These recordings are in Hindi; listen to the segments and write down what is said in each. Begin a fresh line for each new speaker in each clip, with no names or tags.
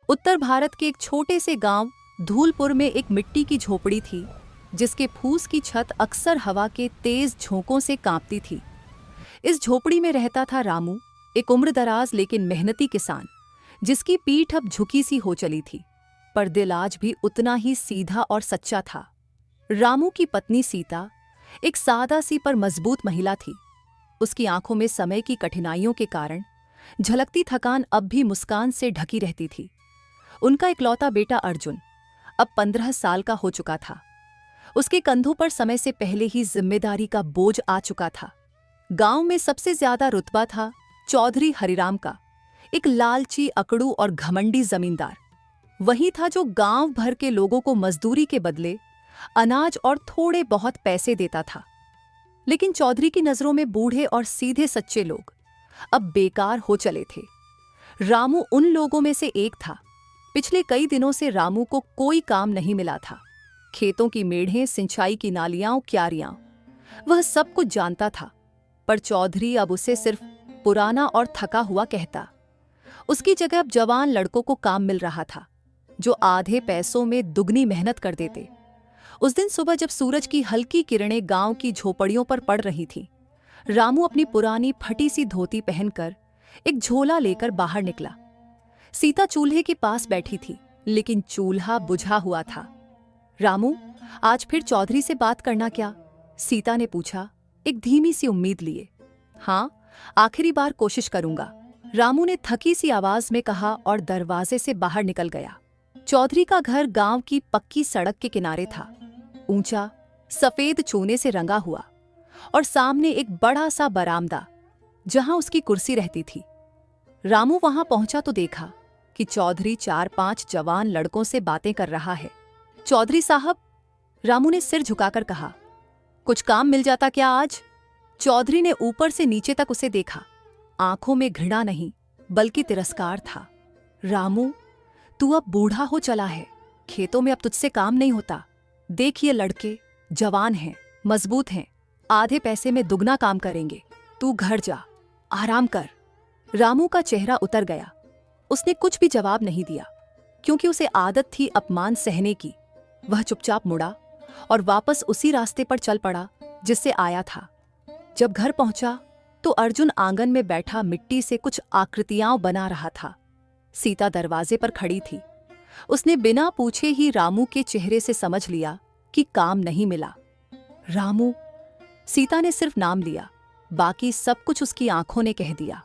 उत्तर भारत के एक छोटे से गांव धूलपुर में एक मिट्टी की झोपड़ी थी, जिसके फूस की छत अक्सर हवा के तेज झोंकों से कांपती थी। इस झोपड़ी में रहता था रामू, एक उम्रदराज लेकिन मेहनती किसान, जिसकी पीठ अब झुकी सी हो चली थी, पर दिल आज भी उतना ही सीधा और सच्चा था। रामू की पत्नी सीता एक सादा सी पर मजबूत महिला थी। उसकी आंखों में समय की कठिनाइयों के कारण झलकती थकान अब भी मुस्कान से ढकी रहती थी। उनका इकलौता बेटा अर्जुन अब 15 साल का हो चुका था। उसके कंधों पर समय से पहले ही जिम्मेदारी का बोझ आ चुका था। गांव में सबसे ज्यादा रुतबा था चौधरी हरिराम का, एक लालची, अकड़ू और घमंडी जमींदार। वही था जो गांव भर के लोगों को मजदूरी के बदले अनाज और थोड़े बहुत पैसे देता था। लेकिन चौधरी की नजरों में बूढ़े और सीधे सच्चे लोग अब बेकार हो चले थे। रामू उन लोगों में से एक था। पिछले कई दिनों से रामू को कोई काम नहीं मिला था। खेतों की मेढ़ें, सिंचाई की नालियां, क्यारियां, वह सब कुछ जानता था, पर चौधरी अब उसे सिर्फ पुराना और थका हुआ कहता। उसकी जगह अब जवान लड़कों को काम मिल रहा था, जो आधे पैसों में दुगनी मेहनत कर देते। उस दिन सुबह जब सूरज की हल्की किरणें गांव की झोपड़ियों पर पड़ रही थीं, रामू अपनी पुरानी फटी सी धोती पहनकर एक झोला लेकर बाहर निकला। सीता चूल्हे के पास बैठी थी, लेकिन चूल्हा बुझा हुआ था। रामू, आज फिर चौधरी से बात करना क्या? सीता ने पूछा, एक धीमी सी उम्मीद लिए। हाँ, आखिरी बार कोशिश करूंगा, रामू ने थकी सी आवाज में कहा और दरवाजे से बाहर निकल गया। चौधरी का घर गांव की पक्की सड़क के किनारे था, ऊंचा, सफेद चूने से रंगा हुआ, और सामने एक बड़ा सा बरामदा जहां उसकी कुर्सी रहती थी। रामू वहां पहुंचा तो देखा कि चौधरी 4-5 जवान लड़कों से बातें कर रहा है। चौधरी साहब, रामू ने सिर झुकाकर कहा, कुछ काम मिल जाता क्या आज? चौधरी ने ऊपर से नीचे तक उसे देखा। आंखों में घृणा नहीं, बल्कि तिरस्कार था। रामू, तू अब बूढ़ा हो चला है, खेतों में अब तुझसे काम नहीं होता। देख, ये लड़के जवान हैं, मजबूत हैं, आधे पैसे में दुगना काम करेंगे। तू घर जा, आराम कर। रामू का चेहरा उतर गया। उसने कुछ भी जवाब नहीं दिया, क्योंकि उसे आदत थी अपमान सहने की। वह चुपचाप मुड़ा और वापस उसी रास्ते पर चल पड़ा जिससे आया था। जब घर पहुंचा तो अर्जुन आंगन में बैठा मिट्टी से कुछ आकृतियां बना रहा था। सीता दरवाजे पर खड़ी थी। उसने बिना पूछे ही रामू के चेहरे से समझ लिया कि काम नहीं मिला। रामू, सीता ने सिर्फ नाम लिया, बाकी सब कुछ उसकी आंखों ने कह दिया।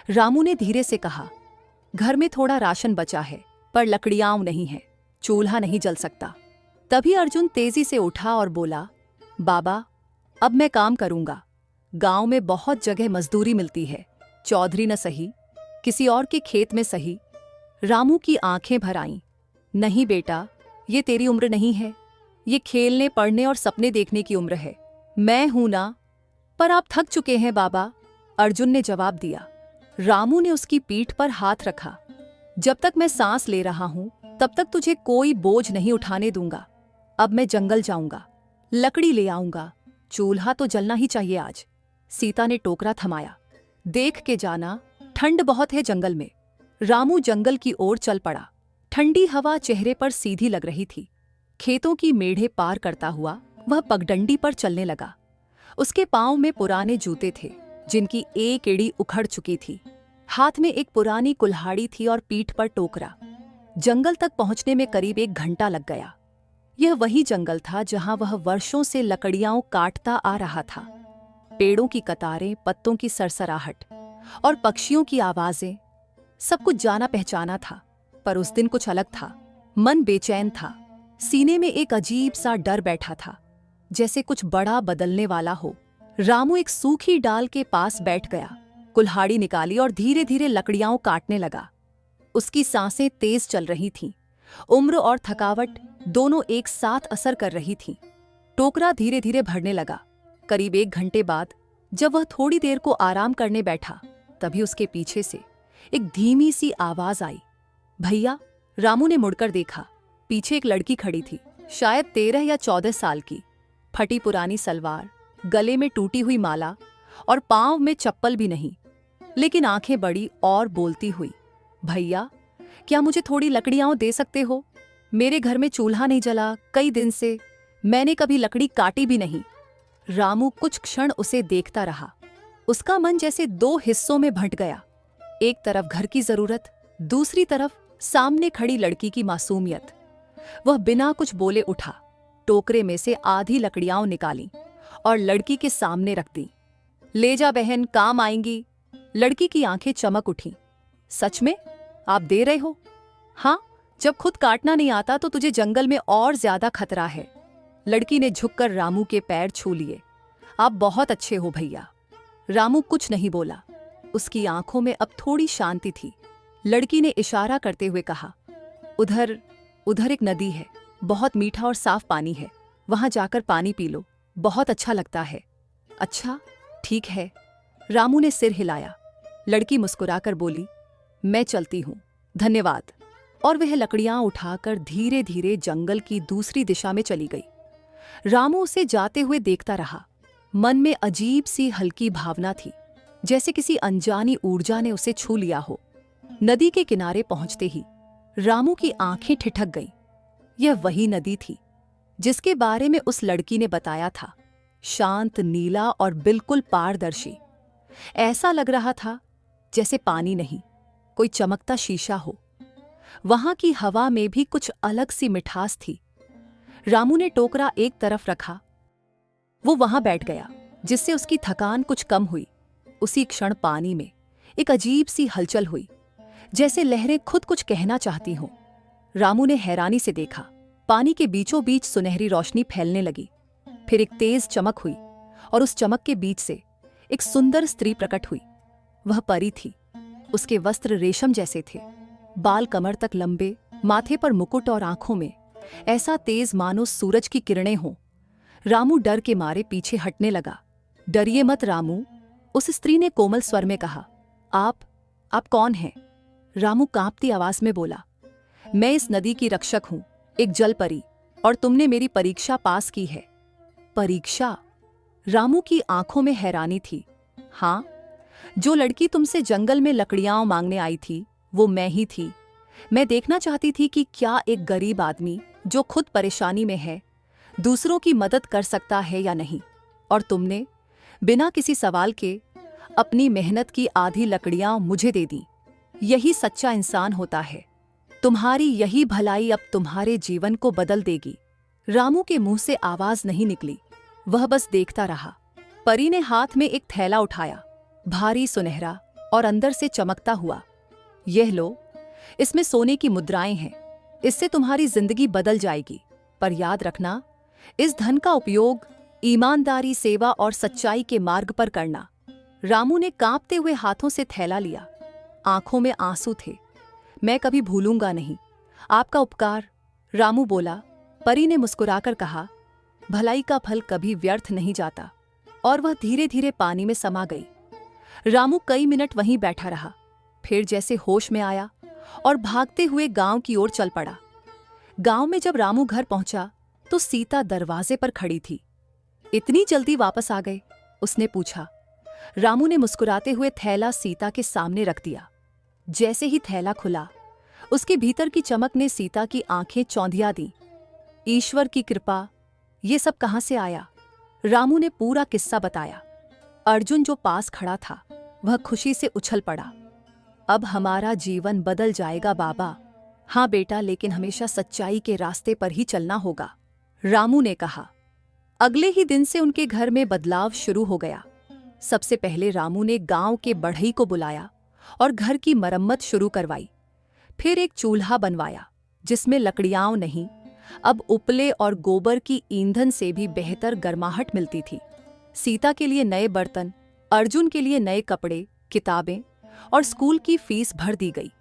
रामू ने धीरे से कहा, घर में थोड़ा राशन बचा है, पर लकड़ियां नहीं है, चूल्हा नहीं जल सकता। तभी अर्जुन तेजी से उठा और बोला, बाबा, अब मैं काम करूंगा। गांव में बहुत जगह मजदूरी मिलती है, चौधरी न सही, किसी और के खेत में सही। रामू की आंखें भर आईं। नहीं बेटा, ये तेरी उम्र नहीं है, ये खेलने, पढ़ने और सपने देखने की उम्र है। मैं हूं ना। पर आप थक चुके हैं बाबा, अर्जुन ने जवाब दिया। रामू ने उसकी पीठ पर हाथ रखा। जब तक मैं सांस ले रहा हूं, तब तक तुझे कोई बोझ नहीं उठाने दूंगा। अब मैं जंगल जाऊंगा, लकड़ी ले आऊंगा, चूल्हा तो जलना ही चाहिए आज। सीता ने टोकरा थमाया। देख के जाना, ठंड बहुत है जंगल में। रामू जंगल की ओर चल पड़ा। ठंडी हवा चेहरे पर सीधी लग रही थी। खेतों की मेढ़े पार करता हुआ वह पगडंडी पर चलने लगा। उसके पांव में पुराने जूते थे, जिनकी एक एड़ी उखड़ चुकी थी। हाथ में एक पुरानी कुल्हाड़ी थी और पीठ पर टोकरा। जंगल तक पहुंचने में करीब 1 घंटा लग गया। यह वही जंगल था जहां वह वर्षों से लकड़ियां काटता आ रहा था। पेड़ों की कतारें, पत्तों की सरसराहट और पक्षियों की आवाजें, सब कुछ जाना पहचाना था। पर उस दिन कुछ अलग था। मन बेचैन था। सीने में एक अजीब सा डर बैठा था, जैसे कुछ बड़ा बदलने वाला हो। रामू एक सूखी डाल के पास बैठ गया, कुल्हाड़ी निकाली और धीरे धीरे लकड़ियां काटने लगा। उसकी सांसें तेज चल रही थीं। उम्र और थकावट दोनों एक साथ असर कर रही थीं। टोकरा धीरे धीरे भरने लगा। करीब 1 घंटे बाद जब वह थोड़ी देर को आराम करने बैठा, तभी उसके पीछे से एक धीमी सी आवाज आई, भैया। रामू ने मुड़कर देखा। पीछे एक लड़की खड़ी थी, शायद 13 या 14 साल की। फटी पुरानी सलवार, गले में टूटी हुई माला और पांव में चप्पल भी नहीं, लेकिन आंखें बड़ी और बोलती हुई। भैया, क्या मुझे थोड़ी लकड़ियां दे सकते हो? मेरे घर में चूल्हा नहीं जला कई दिन से, मैंने कभी लकड़ी काटी भी नहीं। रामू कुछ क्षण उसे देखता रहा। उसका मन जैसे दो हिस्सों में बंट गया। एक तरफ घर की जरूरत, दूसरी तरफ सामने खड़ी लड़की की मासूमियत। वह बिना कुछ बोले उठा, टोकरे में से आधी लकड़ियां निकाली और लड़की के सामने रख दी। ले जा बहन, काम आएंगी। लड़की की आंखें चमक उठी। सच में? आप दे रहे हो? हाँ, जब खुद काटना नहीं आता तो तुझे जंगल में और ज्यादा खतरा है। लड़की ने झुककर रामू के पैर छू लिए। आप बहुत अच्छे हो भैया। रामू कुछ नहीं बोला। उसकी आंखों में अब थोड़ी शांति थी। लड़की ने इशारा करते हुए कहा, उधर उधर एक नदी है, बहुत मीठा और साफ पानी है, वहां जाकर पानी पी लो, बहुत अच्छा लगता है। अच्छा, ठीक है। रामू ने सिर हिलाया। लड़की मुस्कुराकर बोली, मैं चलती हूं, धन्यवाद। और वह लकड़ियां उठाकर धीरे धीरे जंगल की दूसरी दिशा में चली गई। रामू उसे जाते हुए देखता रहा। मन में अजीब सी हल्की भावना थी, जैसे किसी अनजानी ऊर्जा ने उसे छू लिया हो। नदी के किनारे पहुंचते ही रामू की आंखें ठिठक गईं। यह वही नदी थी जिसके बारे में उस लड़की ने बताया था, शांत, नीला और बिल्कुल पारदर्शी। ऐसा लग रहा था जैसे पानी नहीं, कोई चमकता शीशा हो। वहां की हवा में भी कुछ अलग सी मिठास थी। रामू ने टोकरा एक तरफ रखा। वो वहां बैठ गया, जिससे उसकी थकान कुछ कम हुई। उसी क्षण पानी में एक अजीब सी हलचल हुई, जैसे लहरें खुद कुछ कहना चाहती हों। रामू ने हैरानी से देखा। पानी के बीचों बीच सुनहरी रोशनी फैलने लगी। फिर एक तेज चमक हुई और उस चमक के बीच से एक सुंदर स्त्री प्रकट हुई। वह परी थी। उसके वस्त्र रेशम जैसे थे, बाल कमर तक लंबे, माथे पर मुकुट और आंखों में ऐसा तेज मानो सूरज की किरणें हों। रामू डर के मारे पीछे हटने लगा। डरिए मत रामू, उस स्त्री ने कोमल स्वर में कहा। आप कौन हैं? रामू कांपती आवाज में बोला, मैं इस नदी की रक्षक हूं, एक जल परी, और तुमने मेरी परीक्षा पास की है। परीक्षा? रामू की आंखों में हैरानी थी। हाँ, जो लड़की तुमसे जंगल में लकड़ियां मांगने आई थी, वो मैं ही थी। मैं देखना चाहती थी कि क्या एक गरीब आदमी जो खुद परेशानी में है, दूसरों की मदद कर सकता है या नहीं। और तुमने बिना किसी सवाल के अपनी मेहनत की आधी लकड़ियां मुझे दे दी। यही सच्चा इंसान होता है। तुम्हारी यही भलाई अब तुम्हारे जीवन को बदल देगी। रामू के मुंह से आवाज नहीं निकली। वह बस देखता रहा। परी ने हाथ में एक थैला उठाया, भारी, सुनहरा और अंदर से चमकता हुआ। यह लो, इसमें सोने की मुद्राएं हैं। इससे तुम्हारी जिंदगी बदल जाएगी। पर याद रखना, इस धन का उपयोग ईमानदारी, सेवा और सच्चाई के मार्ग पर करना। रामू ने कांपते हुए हाथों से थैला लिया। आंखों में आंसू थे। मैं कभी भूलूंगा नहीं आपका उपकार, रामू बोला। परी ने मुस्कुराकर कहा, भलाई का फल कभी व्यर्थ नहीं जाता। और वह धीरे धीरे पानी में समा गई। रामू कई मिनट वहीं बैठा रहा, फिर जैसे होश में आया और भागते हुए गांव की ओर चल पड़ा। गांव में जब रामू घर पहुंचा तो सीता दरवाजे पर खड़ी थी। इतनी जल्दी वापस आ गए? उसने पूछा। रामू ने मुस्कुराते हुए थैला सीता के सामने रख दिया। जैसे ही थैला खुला, उसके भीतर की चमक ने सीता की आंखें चौंधिया दी। ईश्वर की कृपा, ये सब कहां से आया? रामू ने पूरा किस्सा बताया। अर्जुन जो पास खड़ा था, वह खुशी से उछल पड़ा। अब हमारा जीवन बदल जाएगा बाबा। हाँ बेटा, लेकिन हमेशा सच्चाई के रास्ते पर ही चलना होगा, रामू ने कहा। अगले ही दिन से उनके घर में बदलाव शुरू हो गया। सबसे पहले रामू ने गांव के बढ़ई को बुलाया और घर की मरम्मत शुरू करवाई। फिर एक चूल्हा बनवाया जिसमें लकड़ियां नहीं, अब उपले और गोबर की ईंधन से भी बेहतर गर्माहट मिलती थी। सीता के लिए नए बर्तन, अर्जुन के लिए नए कपड़े, किताबें और स्कूल की फीस भर दी गई।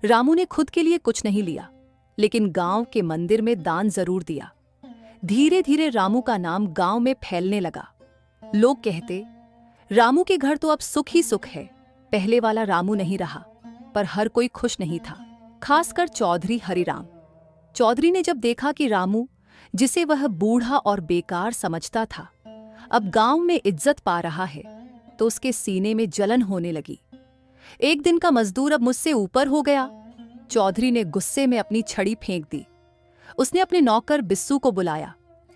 रामू ने खुद के लिए कुछ नहीं लिया, लेकिन गांव के मंदिर में दान जरूर दिया। धीरे धीरे रामू का नाम गांव में फैलने लगा। लोग कहते, रामू के घर तो अब सुख ही सुख है। पहले वाला रामू नहीं रहा। पर हर कोई खुश नहीं था, खासकर चौधरी हरिराम। चौधरी ने जब देखा कि रामू, जिसे वह बूढ़ा और बेकार समझता था, अब गांव में इज्जत पा रहा है, तो उसके सीने में जलन होने लगी। एक दिन का मजदूर अब मुझसे ऊपर हो गया, चौधरी ने गुस्से में अपनी छड़ी फेंक दी। उसने अपने नौकर बिस्सू को बुलाया।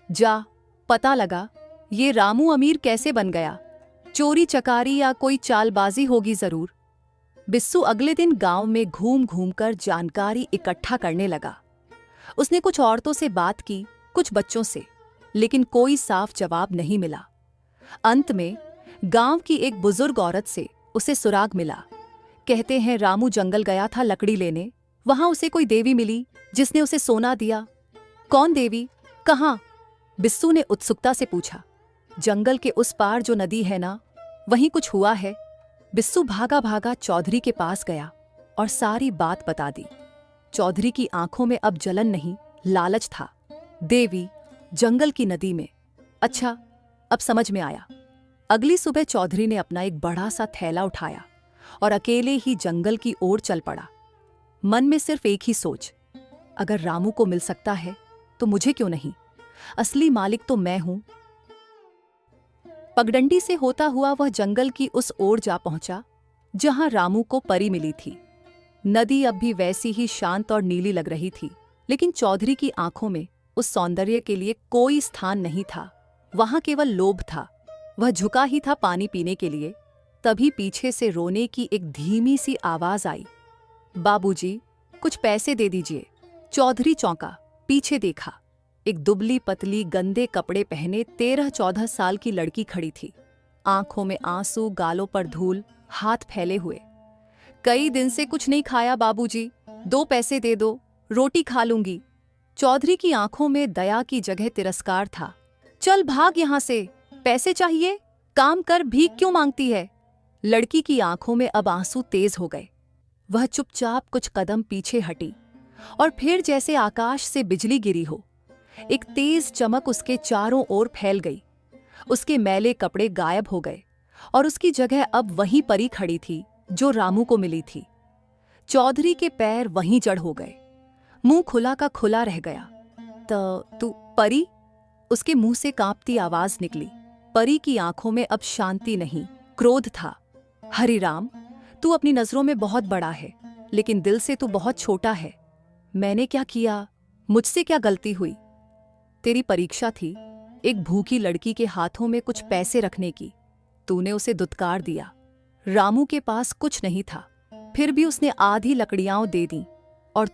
जा, पता लगा ये रामू अमीर कैसे बन गया। चोरी चकारी या कोई चालबाजी होगी जरूर। बिस्सू अगले दिन गांव में घूम घूम कर जानकारी इकट्ठा करने लगा। उसने कुछ औरतों से बात की, कुछ बच्चों से, लेकिन कोई साफ जवाब नहीं मिला। अंत में गांव की एक बुजुर्ग औरत से उसे सुराग मिला। कहते हैं रामू जंगल गया था लकड़ी लेने, वहां उसे कोई देवी मिली जिसने उसे सोना दिया। कौन देवी, कहाँ? बिस्सू ने उत्सुकता से पूछा। जंगल के उस पार जो नदी है ना, वहीं कुछ हुआ है। बिस्सू भागा भागा चौधरी के पास गया और सारी बात बता दी। चौधरी की आंखों में अब जलन नहीं, लालच था। देवी, जंगल की नदी में। अच्छा, अब समझ में आया। अगली सुबह चौधरी ने अपना एक बड़ा सा थैला उठाया और अकेले ही जंगल की ओर चल पड़ा। मन में सिर्फ एक ही सोच, अगर रामू को मिल सकता है तो मुझे क्यों नहीं? असली मालिक तो मैं हूं। पगडंडी से होता हुआ वह जंगल की उस ओर जा पहुंचा जहां रामू को परी मिली थी। नदी अब भी वैसी ही शांत और नीली लग रही थी, लेकिन चौधरी की आंखों में उस सौंदर्य के लिए कोई स्थान नहीं था। वहां केवल लोभ था। वह झुका ही था पानी पीने के लिए, तभी पीछे से रोने की एक धीमी सी आवाज आई। बाबूजी, कुछ पैसे दे दीजिए। चौधरी चौंका, पीछे देखा। एक दुबली पतली गंदे कपड़े पहने 13-14 साल की लड़की खड़ी थी। आंखों में आंसू, गालों पर धूल, हाथ फैले हुए। कई दिन से कुछ नहीं खाया बाबूजी, 2 पैसे दे दो, रोटी खा लूंगी। चौधरी की आंखों में दया की जगह तिरस्कार था। चल भाग यहां से, पैसे चाहिए? काम कर, भीख क्यों मांगती है? लड़की की आंखों में अब आंसू तेज हो गए। वह चुपचाप कुछ कदम पीछे हटी और फिर जैसे आकाश से बिजली गिरी हो, एक तेज चमक उसके चारों ओर फैल गई। उसके मैले कपड़े गायब हो गए और उसकी जगह अब वही परी खड़ी थी जो रामू को मिली थी। चौधरी के पैर वहीं जड़ हो गए। मुंह खुला का खुला रह गया। तू परी? उसके मुंह से कांपती आवाज निकली। परी की आंखों में अब शांति नहीं, क्रोध था। हरिराम, तू अपनी नजरों में बहुत बड़ा है, लेकिन दिल से तू बहुत छोटा है। मैंने क्या किया? मुझसे क्या गलती हुई? तेरी परीक्षा थी एक भूखी लड़की के हाथों में कुछ पैसे रखने की। तूने उसे दुत्कार दिया। रामू के पास कुछ नहीं था, फिर भी उसने आधी लकड़ियां दे दी। और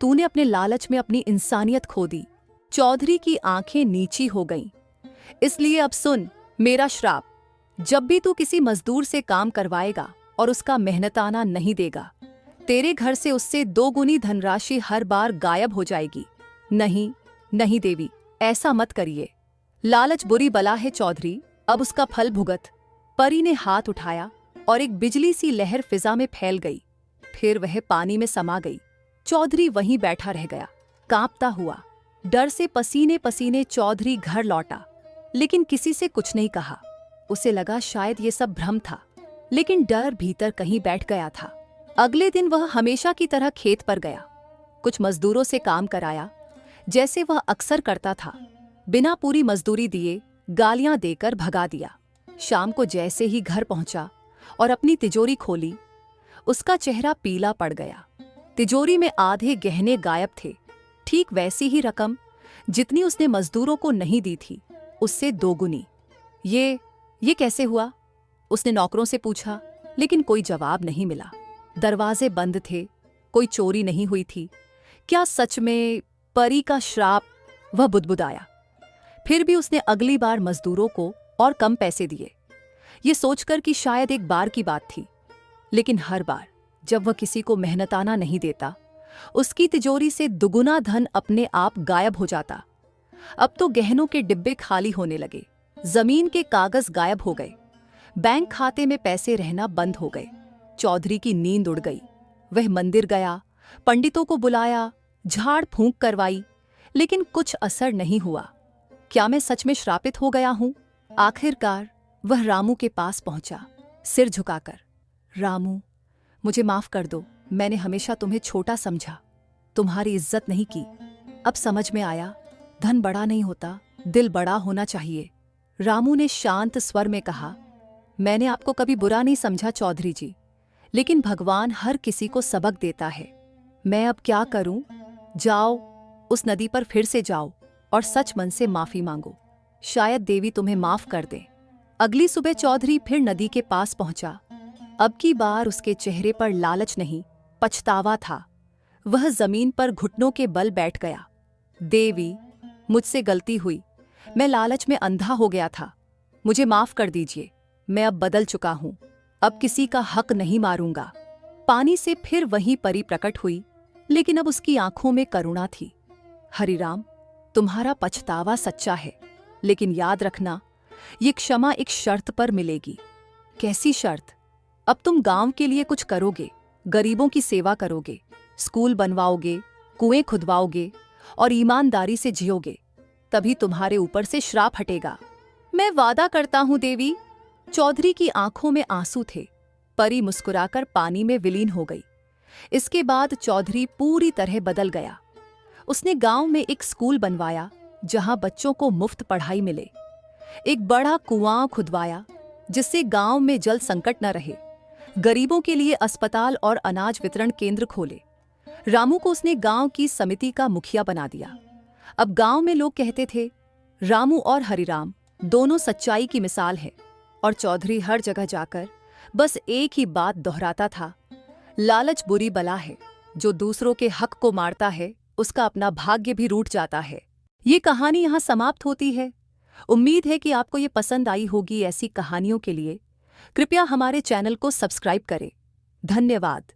तूने अपने लालच में अपनी इंसानियत खो दी। चौधरी की आंखें नीची हो गईं। इसलिए अब सुन मेरा श्राप। जब भी तू किसी मजदूर से काम करवाएगा और उसका मेहनताना नहीं देगा, तेरे घर से उससे 2 गुनी धनराशि हर बार गायब हो जाएगी। नहीं नहीं देवी, ऐसा मत करिए। लालच बुरी बला है चौधरी, अब उसका फल भुगत। परी ने हाथ उठाया और एक बिजली सी लहर फिजा में फैल गई। फिर वह पानी में समा गई। चौधरी वहीं बैठा रह गया, कांपता हुआ। डर से पसीने पसीने चौधरी घर लौटा, लेकिन किसी से कुछ नहीं कहा। उसे लगा शायद ये सब भ्रम था, लेकिन डर भीतर कहीं बैठ गया था। अगले दिन वह हमेशा की तरह खेत पर गया। कुछ मजदूरों से काम कराया, जैसे वह अक्सर करता था। बिना पूरी मजदूरी दिए गालियां देकर भगा दिया। शाम को जैसे ही घर पहुंचा और अपनी तिजोरी खोली, उसका चेहरा पीला पड़ गया। तिजोरी में आधे गहने गायब थे, ठीक वैसी ही रकम जितनी उसने मजदूरों को नहीं दी थी, उससे 2 गुनी। ये कैसे हुआ? उसने नौकरों से पूछा, लेकिन कोई जवाब नहीं मिला। दरवाजे बंद थे, कोई चोरी नहीं हुई थी। क्या सच में परी का श्राप? वह बुदबुदाया। फिर भी उसने अगली बार मजदूरों को और कम पैसे दिए, ये सोचकर कि शायद एक बार की बात थी। लेकिन हर बार जब वह किसी को मेहनताना नहीं देता, उसकी तिजोरी से दुगुना धन अपने आप गायब हो जाता। अब तो गहनों के डिब्बे खाली होने लगे, जमीन के कागज गायब हो गए, बैंक खाते में पैसे रहना बंद हो गए। चौधरी की नींद उड़ गई। वह मंदिर गया, पंडितों को बुलाया, झाड़ फूंक करवाई, लेकिन कुछ असर नहीं हुआ। क्या मैं सच में श्रापित हो गया हूं? आखिरकार वह रामू के पास पहुंचा, सिर झुकाकर। रामू, मुझे माफ कर दो, मैंने हमेशा तुम्हें छोटा समझा, तुम्हारी इज्जत नहीं की। अब समझ में आया, धन बड़ा नहीं होता, दिल बड़ा होना चाहिए। रामू ने शांत स्वर में कहा, मैंने आपको कभी बुरा नहीं समझा चौधरी जी, लेकिन भगवान हर किसी को सबक देता है। मैं अब क्या करूं? जाओ, उस नदी पर फिर से जाओ और सच मन से माफी मांगो। शायद देवी तुम्हें माफ कर दे। अगली सुबह चौधरी फिर नदी के पास पहुंचा। अब की बार उसके चेहरे पर लालच नहीं, पछतावा था। वह जमीन पर घुटनों के बल बैठ गया। देवी, मुझसे गलती हुई। मैं लालच में अंधा हो गया था। मुझे माफ कर दीजिए। मैं अब बदल चुका हूं। अब किसी का हक नहीं मारूंगा। पानी से फिर वही परी प्रकट हुई, लेकिन अब उसकी आंखों में करुणा थी। हरिराम, तुम्हारा पछतावा सच्चा है, लेकिन याद रखना, ये क्षमा एक शर्त पर मिलेगी। कैसी शर्त? अब तुम गांव के लिए कुछ करोगे, गरीबों की सेवा करोगे, स्कूल बनवाओगे, कुएं खुदवाओगे और ईमानदारी से जियोगे, तभी तुम्हारे ऊपर से श्राप हटेगा। मैं वादा करता हूं देवी। चौधरी की आंखों में आंसू थे। परी मुस्कुराकर पानी में विलीन हो गई। इसके बाद चौधरी पूरी तरह बदल गया। उसने गांव में एक स्कूल बनवाया जहां बच्चों को मुफ्त पढ़ाई मिले। एक बड़ा कुआं खुदवाया जिससे गांव में जल संकट न रहे। गरीबों के लिए अस्पताल और अनाज वितरण केंद्र खोले। रामू को उसने गांव की समिति का मुखिया बना दिया। अब गांव में लोग कहते थे, रामू और हरिराम दोनों सच्चाई की मिसाल है। और चौधरी हर जगह जाकर बस एक ही बात दोहराता था, लालच बुरी बला है। जो दूसरों के हक को मारता है, उसका अपना भाग्य भी रूठ जाता है। ये कहानी यहाँ समाप्त होती है। उम्मीद है कि आपको ये पसंद आई होगी। ऐसी कहानियों के लिए कृपया हमारे चैनल को सब्सक्राइब करें। धन्यवाद।